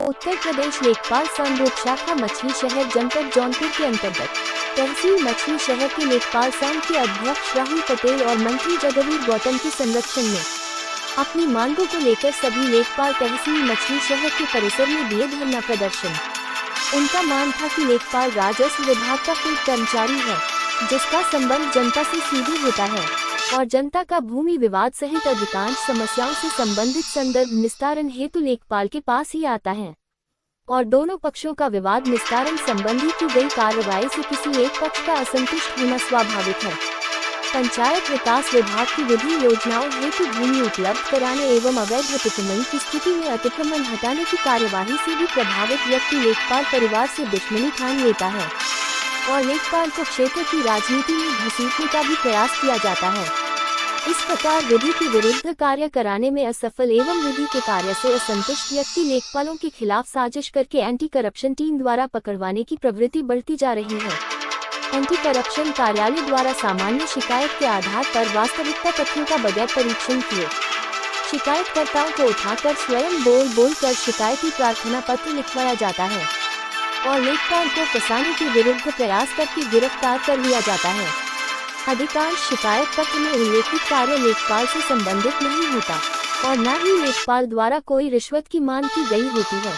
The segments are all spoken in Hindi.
उत्तर प्रदेश लेखपाल संघ उप शाखा मछली शहर जनपद जौनपुर के अंतर्गत तहसील मछली शहर के लेखपाल संघ के अध्यक्ष राहुल पटेल और मंत्री जगवीर गौतम के संरक्षण में अपनी मांगों को लेकर सभी लेखपाल तहसील मछली शहर के परिसर में दिए धरना प्रदर्शन। उनका मान था कि लेखपाल राजस्व विभाग का कोई कर्मचारी है जिसका संबंध जनता से सीधे होता है और जनता का भूमि विवाद सहित अधिकांश समस्याओं से संबंधित संदर्भ निस्तारण हेतु लेखपाल के पास ही आता है और दोनों पक्षों का विवाद निस्तारण संबंधी की गई कार्रवाई से किसी एक पक्ष का असंतुष्ट होना स्वाभाविक है। पंचायत विकास विभाग की विभिन्न योजनाओं हेतु भूमि उपलब्ध कराने एवं अवैध अतिक्रमण की स्थिति में अतिक्रमण हटाने की कार्यवाही से भी प्रभावित व्यक्ति लेखपाल परिवार से दुश्मनी ठान लेता है और लेखपाल को क्षेत्र की राजनीति में घसीटने का भी प्रयास किया जाता है। इस प्रकार विधि के विरुद्ध कार्य कराने में असफल एवं विधि के कार्य से असंतुष्ट व्यक्ति लेखपालों के खिलाफ साजिश करके एंटी करप्शन टीम द्वारा पकड़वाने की प्रवृत्ति बढ़ती जा रही है। एंटी करप्शन कार्यालय द्वारा सामान्य शिकायत के आधार पर वास्तविकता तथ्यों का बगैर परीक्षण किए शिकायतकर्ताओं को उठाकर स्वयं बोल कर शिकायती प्रार्थना पत्र लिखवाया जाता है और लेखपाल को फंसाने के विरुद्ध प्रयास करके गिरफ्तार कर लिया जाता है। अधिकांश शिकायत पत्र में उल्लेखित कार्य लेखपाल से संबंधित नहीं होता और न ही लेखपाल द्वारा कोई रिश्वत की मांग की गई होती है।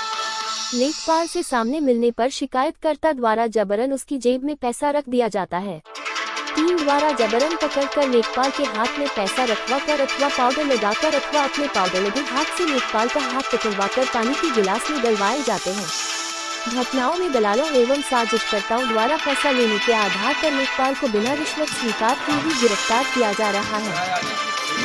लेखपाल से सामने मिलने पर शिकायतकर्ता द्वारा जबरन उसकी जेब में पैसा रख दिया जाता है। टीम द्वारा जबरन पकड़कर लेखपाल के हाथ में पैसा रखवा कर अथवा पाउडर लगाकर अथवा अपने पाउडर लगे हाथ से लेखपाल का हाथ पकड़वा कर पानी के गिलास में डलवाए जाते हैं। घटनाओं में दलालों एवं साजिशकर्ताओं द्वारा पैसा लेने के आधार पर लेखपाल को बिना रिश्वत स्वीकार किए ही गिरफ्तार किया जा रहा है।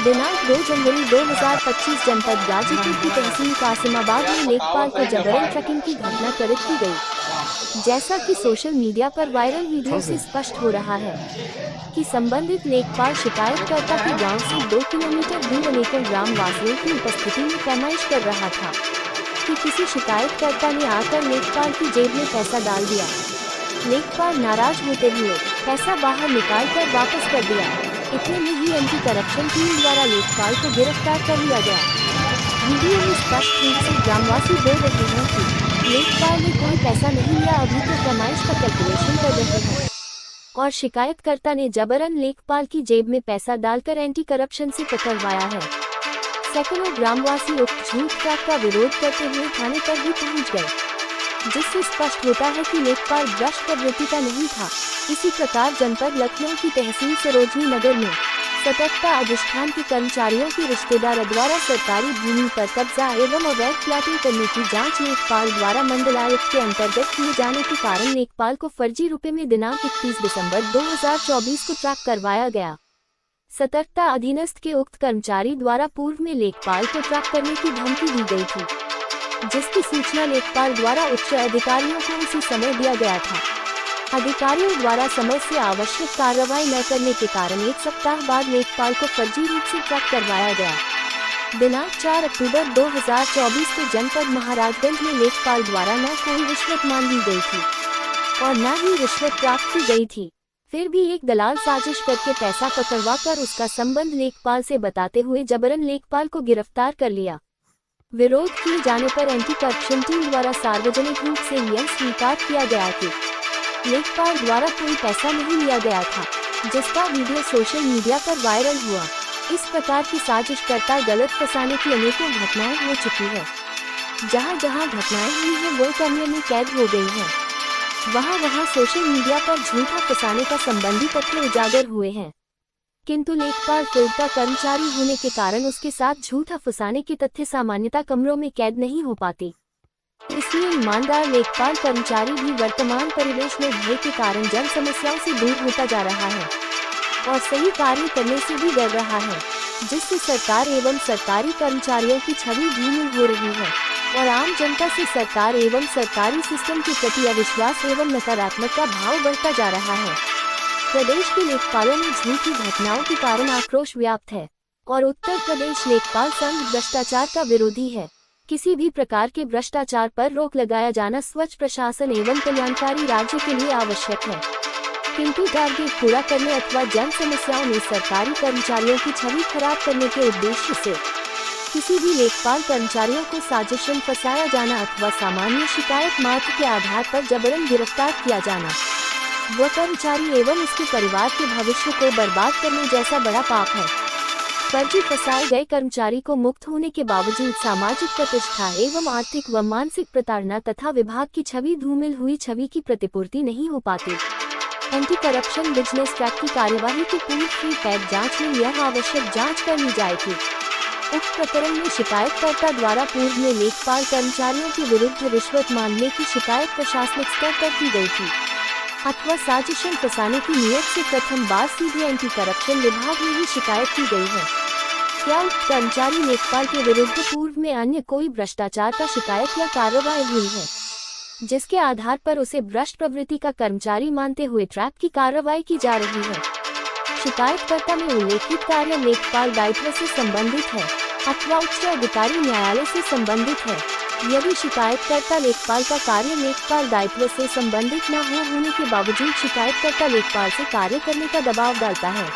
दिनांक 2 जनवरी 2025 जनपद गाजीपुर की तहसील कासिमाबाद में लेखपाल को जबरन ट्रैकिंग की घटना कथित की गई। जैसा कि सोशल मीडिया पर वायरल वीडियो से स्पष्ट हो रहा है कि संबंधित लेखपाल शिकायतकर्ता के गांव से 2 किलोमीटर दूर अनेकों ग्राम वासियों की उपस्थिति में पैमाइश कर रहा था कि किसी शिकायतकर्ता ने आकर लेखपाल की जेब में पैसा डाल दिया। लेखपाल नाराज होते हुए पैसा बाहर निकालकर वापस कर दिया। इतने में ही एंटी करप्शन टीम द्वारा लेखपाल को गिरफ्तार कर लिया गया। वीडियो में स्पष्ट रूप से ग्रामवासी बोल रहे हैं कि लेखपाल ने कोई पैसा नहीं लिया, अभी तो पैमाइश का कैलकुलेशन कर रहे हैं और शिकायतकर्ता ने जबरन लेखपाल की जेब में पैसा डालकर एंटी करप्शन से पकड़वाया है। सैकड़ों ग्रामवासी उक्त झूठ का विरोध करते हुए थाने पर भी पहुंच गए, जिससे स्पष्ट होता है कि लेखपाल भ्रष्ट प्रवृत्ति का नहीं था। इसी प्रकार जनपद लखनऊ की तहसील सरोजनी नगर में सतर्कता अधिष्ठान के कर्मचारियों के रिश्तेदार द्वारा सरकारी भूमि पर कब्जा एवं अवैध प्लाटिंग करने की जांच लेखपाल द्वारा मंडलायुक्त के अंतर्गत किए जाने के कारण लेखपाल को फर्जी रुपए में दिनांक 31 दिसंबर 2024 को ट्रैक करवाया गया। सतर्कता अधीनस्थ के उक्त कर्मचारी द्वारा पूर्व में लेखपाल को ट्रैक करने की धमकी दी गई थी, जिसकी सूचना लेखपाल द्वारा उच्च अधिकारियों को उसी समय दिया गया था। अधिकारियों द्वारा समय से आवश्यक कार्रवाई न करने के कारण 1 सप्ताह बाद लेखपाल को फर्जी रूप से ट्रैक करवाया गया। दिनांक 4 अक्टूबर 2024 को जनपद महाराजगंज में लेखपाल द्वारा न कोई रिश्वत मांगी गई थी और न ही रिश्वत प्राप्त की गई थी। फिर भी एक दलाल साजिश करके पैसा पकड़वा कर उसका संबंध लेखपाल से बताते हुए जबरन लेखपाल को गिरफ्तार कर लिया। विरोध किए जाने पर एंटी करप्शन टीम द्वारा सार्वजनिक रूप से यह स्वीकार किया गया कि लेखपाल द्वारा कोई पैसा नहीं लिया गया था, जिसका वीडियो सोशल मीडिया पर वायरल हुआ। इस प्रकार की साजिशकर्ता गलत फंसाने की अनेकों घटनाएं हो चुकी है। जहां जहां घटनाएं हुई है वो कैमरे में कैद हो गई है। वहां सोशल मीडिया पर झूठा फंसाने का संबंधी तथ्य उजागर हुए हैं, किंतु लेखपाल फिल्ड का कर्मचारी होने के कारण उसके साथ झूठा फंसाने के तथ्य सामान्यतः कमरों में कैद नहीं हो पाती। इसलिए ईमानदार लेखपाल कर्मचारी भी वर्तमान परिवेश में भय के कारण जन समस्याओं से दूर होता जा रहा है और सही कार्य करने से भी डर रहा है, जिससे सरकार एवं सरकारी कर्मचारियों की छवि धूमिल हो रही है और आम जनता से सरकार एवं सरकारी सिस्टम के प्रति अविश्वास एवं नकारात्मकता भाव बढ़ता जा रहा है। प्रदेश के लेखपालों में झूठी घटनाओं के कारण आक्रोश व्याप्त है और उत्तर प्रदेश लेखपाल संघ भ्रष्टाचार का विरोधी है। किसी भी प्रकार के भ्रष्टाचार पर रोक लगाया जाना स्वच्छ प्रशासन एवं कल्याणकारी राज्य के लिए आवश्यक है, किंतु टारगेट पूरा करने अथवा जन समस्याओं में सरकारी कर्मचारियों की छवि खराब करने के उद्देश्य से किसी भी लेखपाल कर्मचारियों को साजिशन फंसाया जाना अथवा सामान्य शिकायत मात्र के आधार पर जबरन गिरफ्तार किया जाना वह कर्मचारी एवं उसके परिवार के भविष्य को बर्बाद करने जैसा बड़ा पाप है। फर्जी फंसाए गए कर्मचारी को मुक्त होने के बावजूद सामाजिक प्रतिष्ठा एवं आर्थिक व मानसिक प्रताड़ना तथा विभाग की छवि धूमिल हुई छवि की प्रतिपूर्ति नहीं हो पाती। एंटी करप्शन बिजनेस ट्रैक की कार्यवाही की पूरी फ्री पैक जांच में यह आवश्यक जांच कर ली जाएगी। उक्त प्रकरण में शिकायतकर्ता द्वारा पूर्व में लेखपाल कर्मचारियों के विरुद्ध रिश्वत मांगने की शिकायत प्रशासनिक स्तर पर की गई थी अथवा साजिशन फंसाने की नीयत से प्रथम बार सीधे एंटी करप्शन विभाग में ही शिकायत की गई है। क्या उक्त कर्मचारी लेखपाल के विरुद्ध पूर्व में अन्य कोई भ्रष्टाचार का शिकायत या कार्रवाई हुई है जिसके आधार पर उसे भ्रष्ट प्रवृत्ति का कर्मचारी मानते हुए ट्रैप की कार्रवाई की जा रही है। शिकायतकर्ता में उल्लेखित कार्य लेखपाल दायित्व से संबंधित है अथवा उच्च अधिकारी न्यायालय से संबंधित है। यदि शिकायतकर्ता लेखपाल का कार्य लेखपाल दायित्व से संबंधित न होने के बावजूद शिकायतकर्ता लेखपाल से कार्य करने का दबाव डालता है,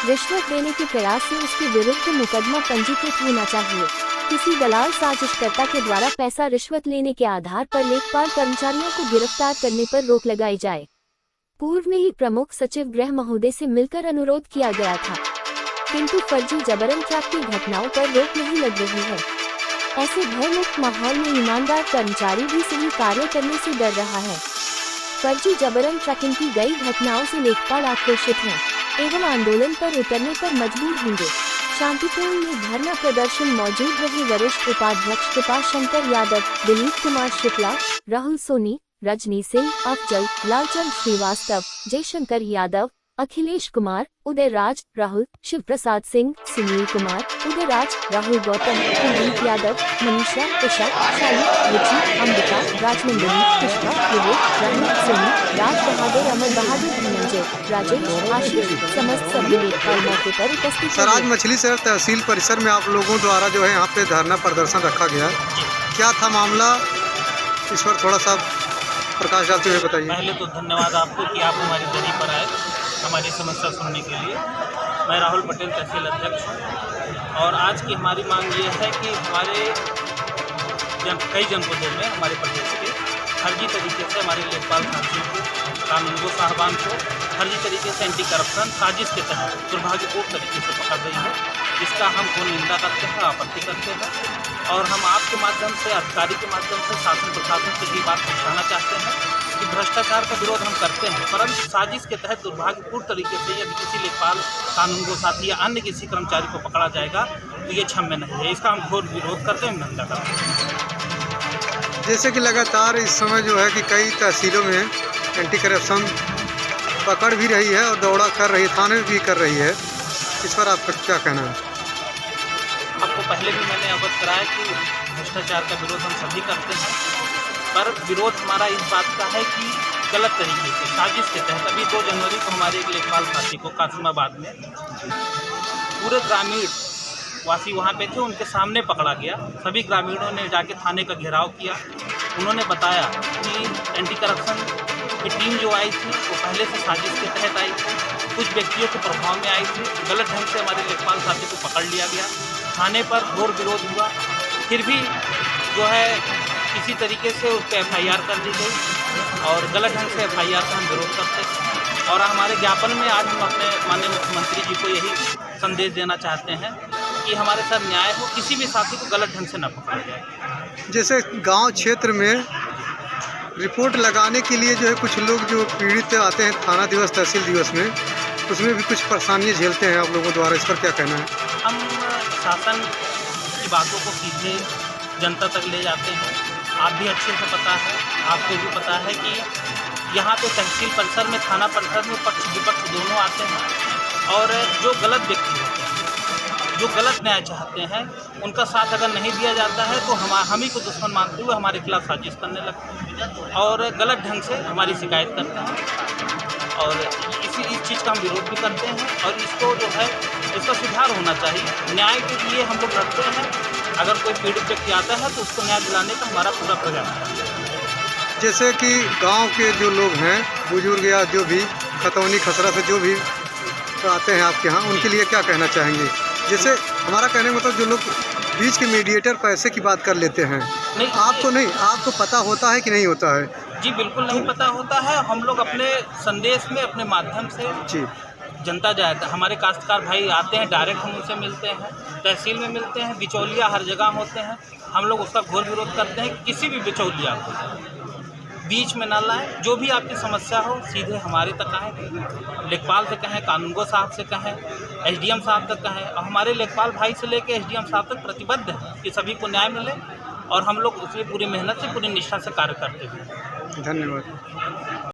रिश्वत देने के प्रयास से उसके विरुद्ध मुकदमा पंजीकृत होना चाहिए। किसी दलाल साजिशकर्ता के द्वारा पैसा रिश्वत लेने के आधार पर लेखपाल कर्मचारियों को गिरफ्तार करने पर रोक लगाई जाए। पूर्व में ही प्रमुख सचिव गृह महोदय से मिलकर अनुरोध किया गया था, किंतु फर्जी जबरन ट्रैक की घटनाओं पर रोक नहीं लग रही है। ऐसे भयमुक्त माहौल में ईमानदार कर्मचारी भी सही कार्य करने से डर रहा है। फर्जी जबरन ट्रैकिंग की गई घटनाओं से लेखपाल आक्रोशित हैं एवं आंदोलन पर उतरने पर मजबूर होंगे। शांतिपूर्ण में धरना प्रदर्शन मौजूद रहे वरिष्ठ उपाध्यक्ष कृपा शंकर यादव, दिलीप कुमार शुक्ला, राहुल सोनी, रजनी सिंह, अफजल, लालचंद श्रीवास्तव, जयशंकर यादव, अखिलेश कुमार, उदय राज, राहुल, शिव प्रसाद सिंह, सुनील कुमार, उदय राज, राहुल गौतम, कुलदीप यादव, मनीषा, उषा, शाली, रुचि, अंबिका, राजनंदिनी, पुष्पा, विवेक, राहुल, सोनी, राज बहादुर, अमर बहादुर, धनंजय, राजेश, आशीष समस्त सभी लेखपाल मौके पर उपस्थित। सर, आज मछली शहर तहसील परिसर में आप लोगों द्वारा जो है यहाँ पे धरना प्रदर्शन रखा गया, क्या था मामला, इस पर थोड़ा सा प्रकाश डालते हुए बताइए। पहले तो धन्यवाद आपको कि आप हमारी जगह पर आए हमारी समस्या सुनने के लिए। मैं राहुल पटेल तहसील अध्यक्ष हूँ और आज की हमारी मांग ये है कि हमारे कई जनपदों में हमारे प्रदेश के फर्जी तरीके से हमारे लेखपाल साथियों को, कानूनगो साहबान को फर्जी तरीके से एंटी करप्शन साजिश के तहत दुर्भाग्यपूर्ण तरीके से पकड़ रही है, जिसका हम पूर्ण निंदा करते हैं, आपत्ति करते हैं और हम आपके माध्यम से, अधिकारी के माध्यम से शासन प्रशासन से ये बात पहुँचाना चाहते हैं कि भ्रष्टाचार का विरोध हम करते हैं, परंतु साजिश के तहत दुर्भाग्यपूर्ण तरीके से यदि किसी लेखपाल, कानूनगो साथी या अन्य किसी कर्मचारी को पकड़ा जाएगा तो ये क्षम्य नहीं है। इसका हम घोर विरोध करते हैं, निंदा करते हैं। जैसे कि लगातार इस समय जो है कि कई तहसीलों में एंटी करप्शन पकड़ भी रही है और दौड़ा कर रही है, थाने में भी कर रही है, इस पर आपका क्या कहना है? आपको पहले भी मैंने अवगत कराया कि भ्रष्टाचार का विरोध हम सभी करते हैं, पर विरोध हमारा इस बात का है कि गलत तरीके से साजिश के तहत अभी 2 जनवरी को हमारे एक लेखपाल साथी को कासिमाबाद में पूरे ग्रामीण वासी वहाँ पे थे, उनके सामने पकड़ा गया। सभी ग्रामीणों ने जाके थाने का घेराव किया। उन्होंने बताया कि एंटी करप्शन की टीम जो आई थी वो पहले से साजिश के तहत आई थी, कुछ व्यक्तियों के प्रभाव में आई थी, गलत ढंग से हमारे लेखपाल साथी को पकड़ लिया गया। थाने पर घोर विरोध हुआ, फिर भी जो है किसी तरीके से उस पर FIR कर दी गई और गलत ढंग से FIR का हम विरोध करते हैं। और हमारे ज्ञापन में आज हम अपने माननीय मुख्यमंत्री जी को यही संदेश देना चाहते हैं कि हमारे साथ न्याय हो, किसी भी साथी को गलत ढंग से न पकड़ा जाए। जैसे गांव क्षेत्र में रिपोर्ट लगाने के लिए जो है कुछ लोग जो पीड़ित आते हैं थाना दिवस, तहसील दिवस में, उसमें भी कुछ परेशानियाँ झेलते हैं आप लोगों द्वारा, इस पर क्या कहना है? हम शासन की बातों को सीधे जनता तक ले जाते हैं। आप भी अच्छे से पता है, आपको भी पता है कि यहाँ पे तहसील परिसर में, थाना परिसर में पक्ष विपक्ष दोनों आते हैं और जो गलत व्यक्ति होते हैं, जो गलत न्याय चाहते हैं, उनका साथ अगर नहीं दिया जाता है तो हम ही को दुश्मन मानते हुए हमारे खिलाफ साजिश करने लगते हैं और गलत ढंग से हमारी शिकायत करते हैं और इस चीज़ का हम विरोध भी करते हैं और इसको जो है इसका सुधार होना चाहिए। न्याय के लिए हम लोग लड़ते हैं, अगर कोई पीड़ित व्यक्ति आता है तो उसको न्याय दिलाने का हमारा पूरा प्रयास है। जैसे कि गांव के जो लोग हैं, बुजुर्ग या जो भी खतौनी खसरा से जो भी आते हैं आपके यहाँ, उनके लिए क्या कहना चाहेंगे? जैसे हमारा कहने मतलब जो लोग बीच के मीडिएटर पैसे की बात कर लेते हैं। नहीं, आपको पता होता है कि नहीं होता है? जी बिल्कुल नहीं पता होता है। हम लोग अपने संदेश में अपने माध्यम से जी जनता जाता, हमारे काश्तकार भाई आते हैं, डायरेक्ट हम उनसे मिलते हैं, तहसील में मिलते हैं, बिचौलिया हर जगह होते हैं। हम लोग उसका घोर विरोध करते हैं कि किसी भी बिचौलिया को बीच में ना लाएं। जो भी आपकी समस्या हो सीधे हमारे तक आएँ, लेखपाल से कहें, कानूनगो साहब से कहें, एसडीएम साहब तक कहें। और हमारे लेखपाल भाई से लेकर एसडीएम साहब तक प्रतिबद्ध है कि सभी को न्याय मिले, और हम लोग उसमें पूरी मेहनत से, पूरी निष्ठा से कार्य करते हैं। धन्यवाद।